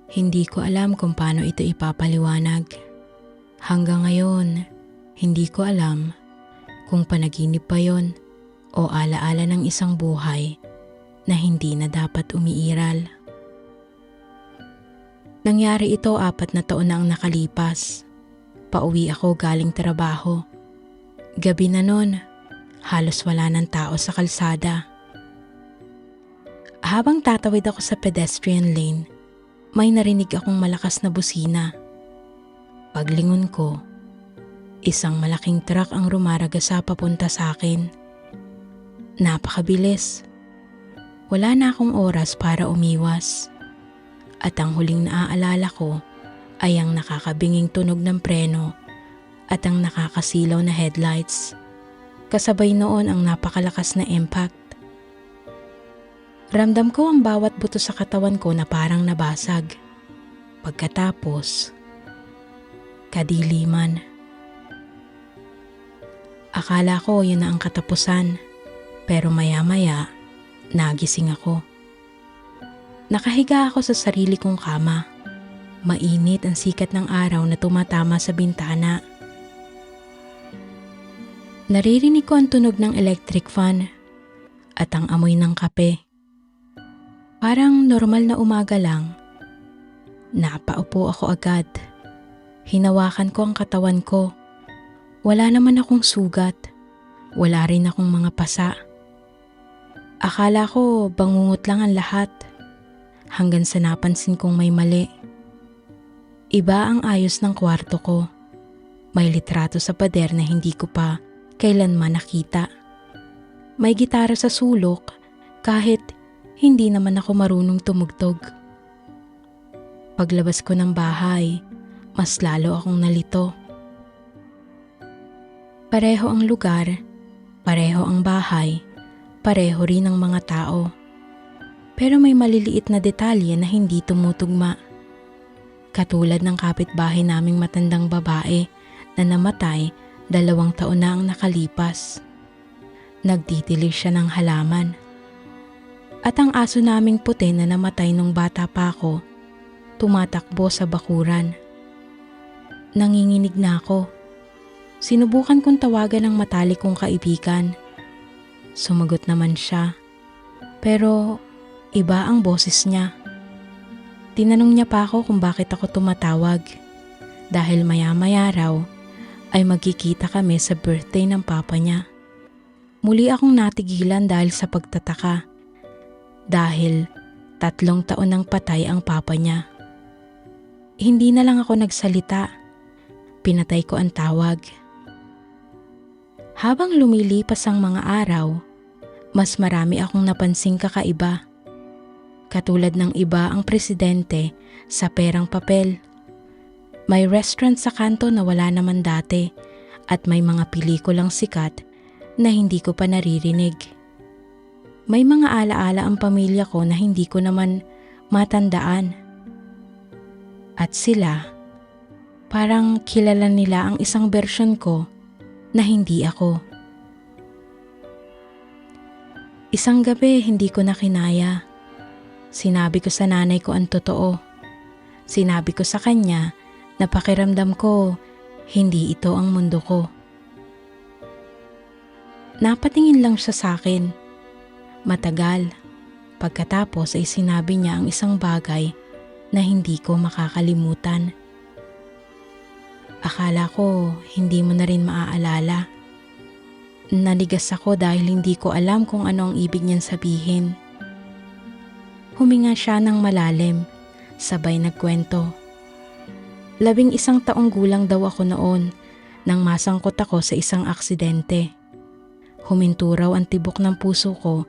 Hindi ko alam kung paano ito ipapaliwanag. Hanggang ngayon, hindi ko alam kung panaginip pa yon o alaala ng isang buhay na hindi na dapat umiiral. Nangyari ito 4 na taon na ang nakalipas. Pauwi ako galing trabaho. Gabi na nun, halos wala ng tao sa kalsada. Habang tatawid ako sa pedestrian lane, may narinig akong malakas na busina. Paglingon ko, isang malaking truck ang rumaragasa papunta sa akin. Napakabilis. Wala na akong oras para umiwas. At ang huling naaalala ko ay ang nakakabinging tunog ng preno at ang nakakasilaw na headlights. Kasabay noon ang napakalakas na impact. Ramdam ko ang bawat buto sa katawan ko na parang nabasag. Pagkatapos, kadiliman. Akala ko yun na ang katapusan, pero maya-maya, nagising ako. Nakahiga ako sa sarili kong kama. Mainit ang sikat ng araw na tumatama sa bintana. Naririnig ko ang tunog ng electric fan at ang amoy ng kape. Parang normal na umaga lang. Napaupo ako agad. Hinawakan ko ang katawan ko. Wala naman akong sugat. Wala rin akong mga pasa. Akala ko bangungot lang ang lahat. Hanggang sa napansin kong may mali. Iba ang ayos ng kwarto ko. May litrato sa pader na hindi ko pa kailanman nakita. May gitara sa sulok kahit hindi naman ako marunong tumugtog. Paglabas ko ng bahay, mas lalo akong nalito. Pareho ang lugar, pareho ang bahay, pareho rin ang mga tao. Pero may maliliit na detalye na hindi tumutugma. Katulad ng kapitbahay naming matandang babae na namatay 2 taon na ang nakalipas. Nagtitilig siya ng halaman. At ang aso naming puti na namatay nung bata pa ako, tumatakbo sa bakuran. Nanginginig na ako. Sinubukan kong tawagan ang matalik kong kaibigan. Sumagot naman siya. Pero iba ang boses niya. Tinanong niya pa ako kung bakit ako tumatawag. Dahil maya-maya raw ay magkikita kami sa birthday ng papa niya. Muli akong natigilan dahil sa pagtataka. Dahil 3 taon nang patay ang papa niya. Hindi na lang ako nagsalita. Pinatay ko ang tawag. Habang lumilipas ang mga araw, mas marami akong napansing kakaiba. Katulad ng iba ang presidente sa perang papel. May restaurant sa kanto na wala naman dati at may mga pelikulang sikat na hindi ko pa naririnig. May mga alaala ang pamilya ko na hindi ko naman matandaan. At sila, parang kilala nila ang isang bersyon ko na hindi ako. Isang gabi hindi ko na kinaya. Sinabi ko sa nanay ko ang totoo. Sinabi ko sa kanya na pakiramdam ko hindi ito ang mundo ko. Napatingin lang siya sa akin. Matagal. Pagkatapos ay sinabi niya ang isang bagay na hindi ko makakalimutan. Akala ko hindi mo na rin maaalala. Naligas ako dahil hindi ko alam kung ano ang ibig niyang sabihin. Huminga siya ng malalim, sabay nagkwento. 11 taong gulang daw ako noon nang masangkot ako sa isang aksidente. Huminto raw ang tibok ng puso ko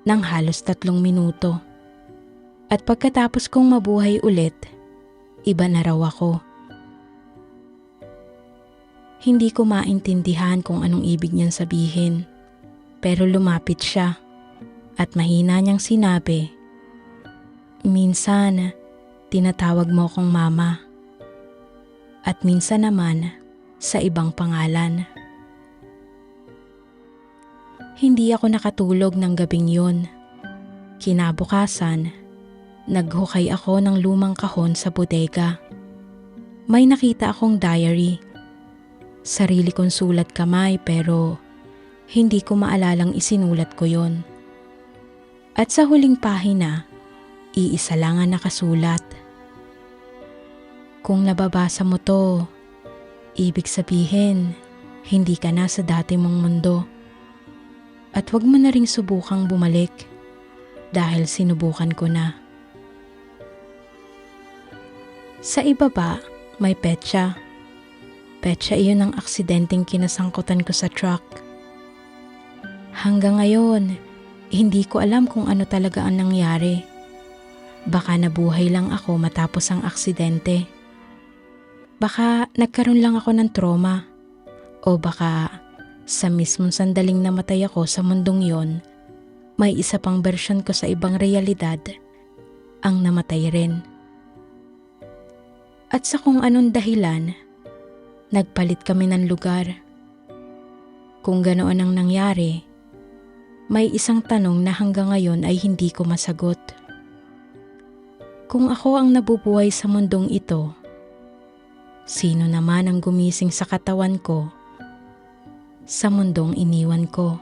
ng halos 3 minuto. At pagkatapos kong mabuhay ulit, iba na raw ako. Hindi ko maintindihan kung anong ibig niyang sabihin, pero lumapit siya at mahina niyang sinabi, "Minsan, tinatawag mo akong mama. At minsan naman, sa ibang pangalan." Hindi ako nakatulog ng gabing yun. Kinabukasan, Naghukay ako ng lumang kahon sa bodega. May nakita akong diary. Sarili kong sulat kamay pero hindi ko maalalang isinulat ko yon. At sa huling pahina, iisa lang ang nakasulat. Kung nababasa mo to, ibig sabihin, hindi ka na sa dati mong mundo. At wag mo na ring subukang bumalik dahil sinubukan ko na. Sa ibaba, may petsa. Petsa iyon ang aksidenteng kinasangkutan ko sa truck. Hanggang ngayon, hindi ko alam kung ano talaga ang nangyari. Baka nabuhay lang ako matapos ang aksidente. Baka nagkaroon lang ako ng trauma. O baka sa mismong sandaling namatay ako sa mundong yon, may isa pang bersyon ko sa ibang realidad ang namatay rin. At sa kung anong dahilan, nagpalit kami ng lugar. Kung ganoon ang nangyari, may isang tanong na hanggang ngayon ay hindi ko masagot. Kung ako ang nabubuhay sa mundong ito, sino naman ang gumising sa katawan ko sa mundong iniwan ko?